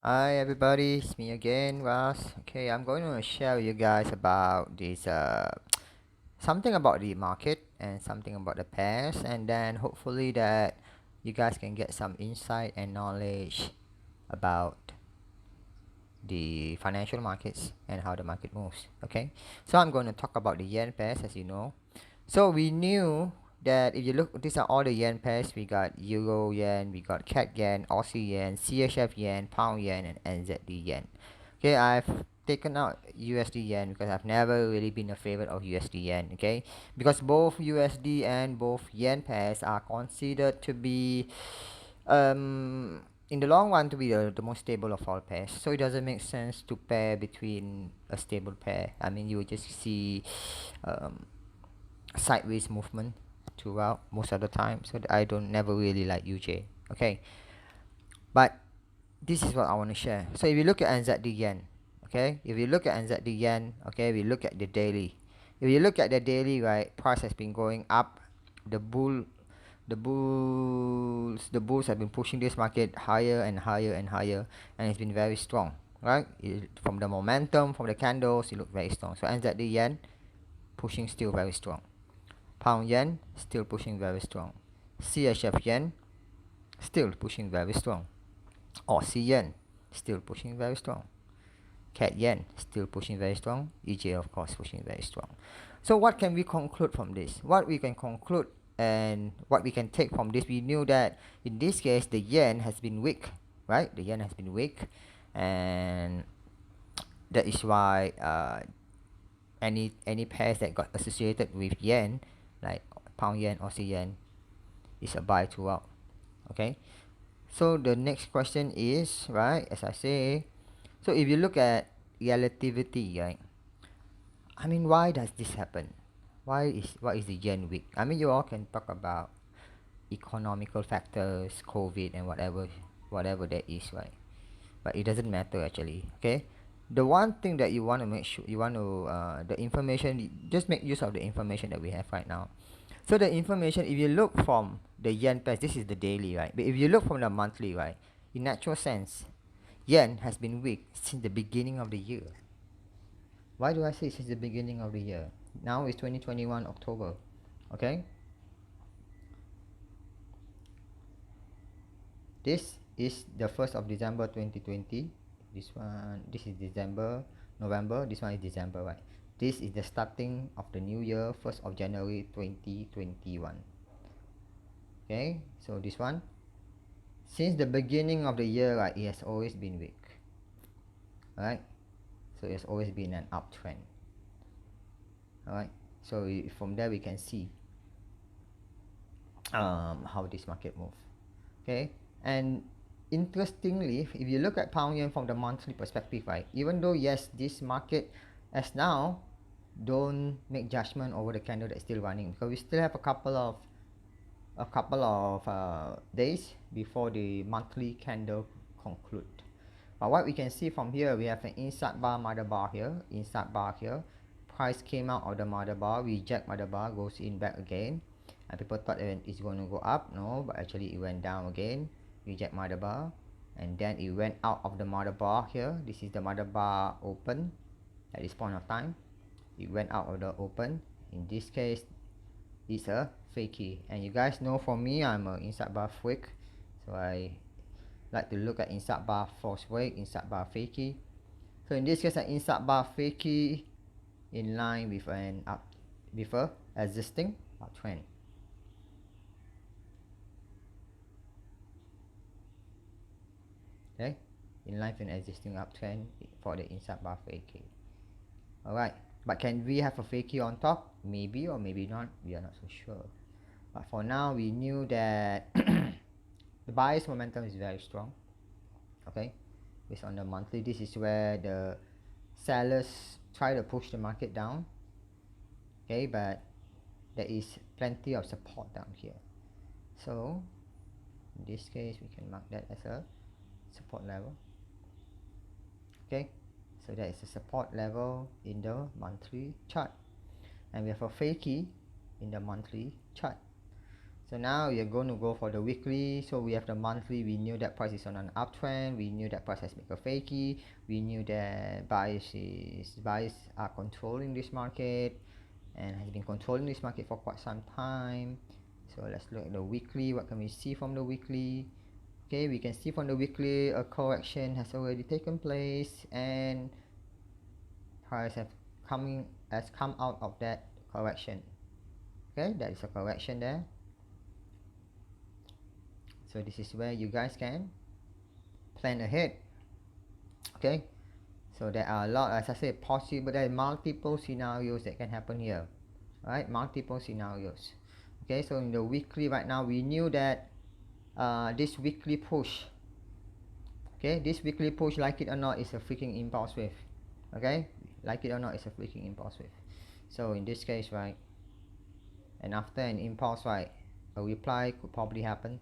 Hi everybody, it's me again, Ross. Okay, I'm going to share with you guys about this something about the market and something about the pairs, and then hopefully that you guys can get some insight and knowledge about the financial markets and how the market moves. Okay, so I'm going to talk about the yen pairs, as you know. So we knew that if you look, these are all the yen pairs. We got Euro yen, we got CAD yen, Aussie yen, CHF yen, Pound yen, and NZD yen. Okay, I've taken out USD yen because I've never really been a favorite of USD yen. Okay, because both USD and both yen pairs are considered to be in the long run to be the most stable of all pairs. So it doesn't make sense to pair between a stable pair. I mean, you will just see um, sideways movement throughout most of the time. So I don't never really like UJ. Okay, but this is what I want to share. So if you look at NZD yen, okay, if you look at NZD yen, okay, we look at the daily. If you look at the daily, right, price has been going up. The bull the bulls have been pushing this market higher and higher and higher, and it's been very strong, right? From the momentum, from the candles, it looked very strong. So NZD yen pushing still very strong. Pound yen still pushing very strong. CHF yen still pushing very strong. Aussie yen still pushing very strong. CAD yen still pushing very strong. EJ of course pushing very strong. So what can we conclude from this? What we can conclude and what we can take from this, we knew that in this case the yen has been weak, right? The yen has been weak, and that is why any pairs that got associated with yen, like pound yen, Aussie yen, is a buy throughout. Okay. So the next question is, right, as I say, so if you look at relativity, right, I mean, why does this happen? Why is the yen weak? I mean, you all can talk about economical factors, COVID, and whatever that is, right? But it doesn't matter actually. Okay, the one thing that you want to make sure, you want to the information, just make use of the information that we have right now. So the information, if you look from the yen pairs, this is the daily, right? But if you look from the monthly, right, in natural sense, yen has been weak since the beginning of the year. Why do I say since the beginning of the year? Now it's 2021 October. Okay, this is the 1st of December 2020. This is December, November. This one is December, right? This is the starting of the new year, 1st of January 2021. Okay, so this one, since the beginning of the year, right, it has always been weak, right? So it has always been an uptrend. All right, so from there we can see how this market move. Okay, and interestingly, if you look at pound yen from the monthly perspective, right, even though yes, this market as now, don't make judgment over the candle that's still running, because we still have a couple of days before the monthly candle conclude. But what we can see from here, we have an inside bar, mother bar here, inside bar here. Price came out of the mother bar, reject mother bar, goes in back again, and people thought it's going to go up. No, but actually it went down again, reject mother bar, and then it went out of the mother bar here. This is the mother bar open at this point of time. It went out of the open. In this case, it's a fakie, and you guys know for me, I'm an inside bar freak, so I like to look at inside bar false break, inside bar fakie. So in this case, an inside bar fakie in line with an up, with a existing uptrend. Okay, in line with an existing uptrend for the inside bar fakie. All right, but can we have a fakie on top? Maybe or maybe not. We are not so sure. But for now, we knew that the buyer's momentum is very strong. Okay, based on the monthly, this is where the sellers try to push the market down. Okay, but there is plenty of support down here. So in this case, we can mark that as a support level. Okay, so that is a support level in the monthly chart, and we have a fakie in the monthly chart. So now we are going to go for the weekly. So we have the monthly. We knew that price is on an uptrend. We knew that price has made a fakey. We knew that buyers are controlling this market and has been controlling this market for quite some time. So let's look at the weekly. What can we see from the weekly? Okay, we can see from the weekly a correction has already taken place and price has come out of that correction. Okay, that is a correction there. So this is where you guys can plan ahead. Okay, so there are a lot, as I said, possible. There are multiple scenarios that can happen here, right? Multiple scenarios. Okay, so in the weekly right now, we knew that this weekly push, okay, this weekly push, like it or not, is a freaking impulse wave. Okay, like it or not, it's a freaking impulse wave. So in this case, right, and after an impulse, right, a reply could probably happen.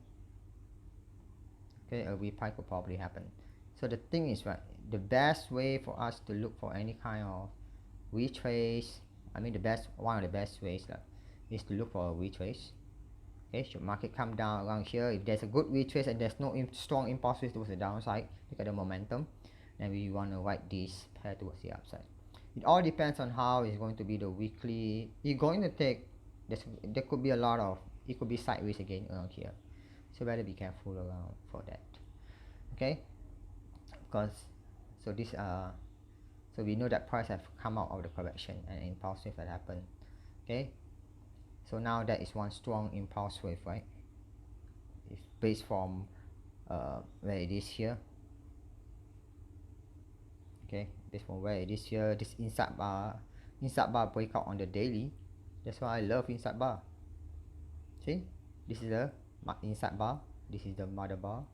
Okay, a reply could probably happen. So the thing is, right, the best way for us to look for any kind of retrace, I mean one of the best ways is to look for a retrace. Okay, should market come down around here, if there's a good retrace and there's no strong impulse towards the downside, look at the momentum, then we want to ride this pair towards the upside. It all depends on how it's going to be the weekly. You're going to take, there could be a lot of, it could be sideways again around here, so better be careful around for that. Okay, because so this so we know that price have come out of the correction and impulse wave had happened. Okay, so now that is one strong impulse wave, right? It's based from where it is here. Okay, based from where it is here, this inside bar breakout on the daily. That's why I love inside bar. See, this is the inside bar, this is the mother bar,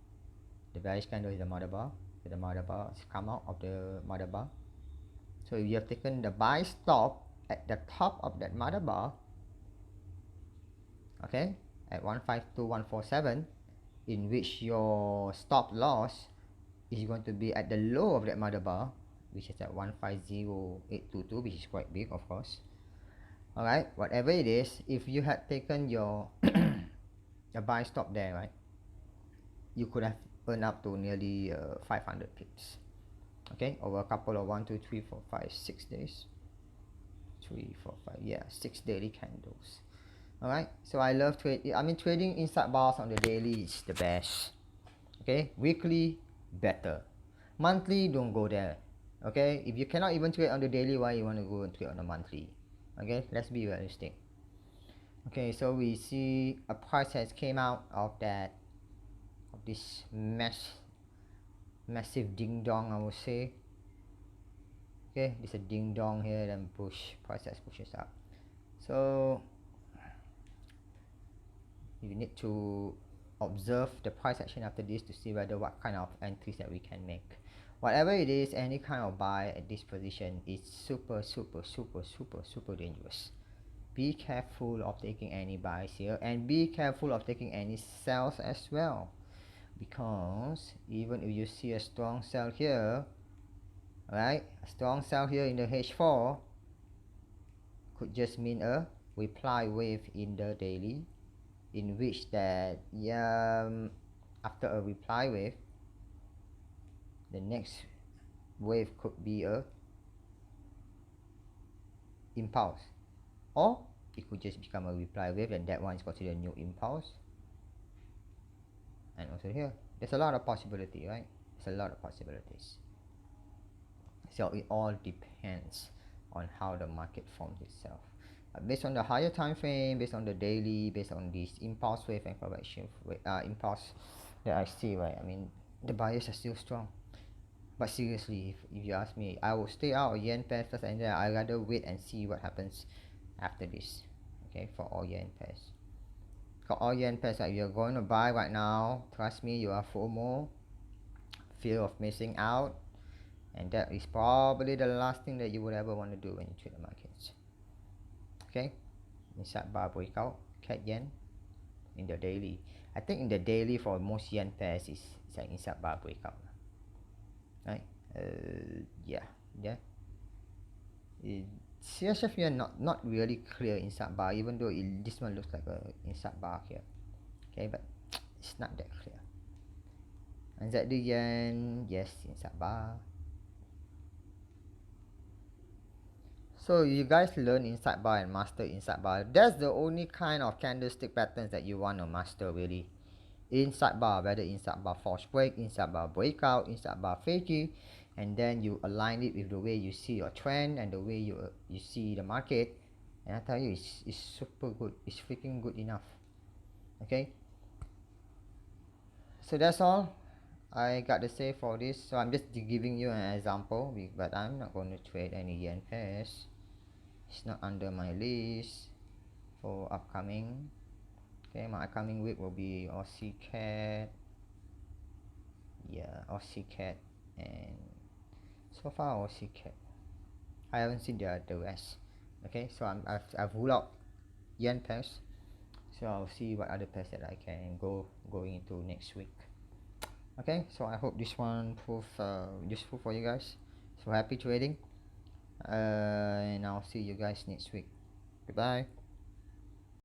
the bearish candle is the mother bar, so the mother bar has come out of the mother bar. So if you have taken the buy stop at the top of that mother bar, okay, at 152147, in which your stop loss is going to be at the low of that mother bar, which is at 150822, which is quite big, of course. Alright, whatever it is, if you had taken your a buy stop there, right, you could have earned up to nearly 500 pips. Okay, over a couple of 1, 2, 3, 4, 5, 6 days. 3, 4, 5, yeah, 6 daily candles. Alright, so I love trading inside bars on the daily is the best. Okay, weekly better, monthly don't go there. Okay, if you cannot even trade on the daily, why you want to go and trade on the monthly? Okay, let's be realistic. Okay, so we see a price has came out of this massive ding dong, I would say. Okay, there's a ding dong here, then price has pushes up. So you need to observe the price action after this to see whether what kind of entries that we can make. Whatever it is, any kind of buy at this position is super dangerous. Be careful of taking any buys here, and be careful of taking any sells as well, because even if you see a strong sell here, right, a strong sell here in the H4 could just mean a reply wave in the daily, in which that after a reply wave, the next wave could be a impulse, or it could just become a reply wave, and that one is considered a new impulse. And also here, there's a lot of possibility, right? There's a lot of possibilities. So it all depends on how the market forms itself. Based on the higher time frame, based on the daily, based on this impulse wave and correction impulse that I see, right? I mean, the buyers are still strong. But seriously, if you ask me, I will stay out of yen pairs first, and then I rather wait and see what happens after this. Okay, for all yen pairs. For all yen pairs that you're going to buy right now, trust me, you are FOMO, fear of missing out, and that is probably the last thing that you would ever want to do when you trade the markets. Okay, inside bar breakout, cat yen in the daily. I think in the daily for most yen pairs is an inside bar breakout, right? Yeah. CHF here not really clear inside bar, even though this one looks like a inside bar here. Okay, but it's not that clear. NZD yen, yes, inside bar. So you guys learn inside bar and master inside bar. That's the only kind of candlestick patterns that you want to master really. Inside bar, whether inside bar false break, inside bar breakout, inside bar Fiji, and then you align it with the way you see your trend and the way you see the market. And I tell you, it's super good. It's freaking good enough. Okay. So that's all I got to say for this. So I'm just giving you an example, but I'm not going to trade any yen pairs. It's not under my list for upcoming. Okay, my upcoming week will be Aussie Cat. Yeah, Aussie Cat, and so far Aussie Cat. I haven't seen the rest. Okay, so I've ruled out yen pairs. So I'll see what other pairs that I can going into next week. Okay, so I hope this one proved useful for you guys. So happy trading, and I'll see you guys next week. Goodbye.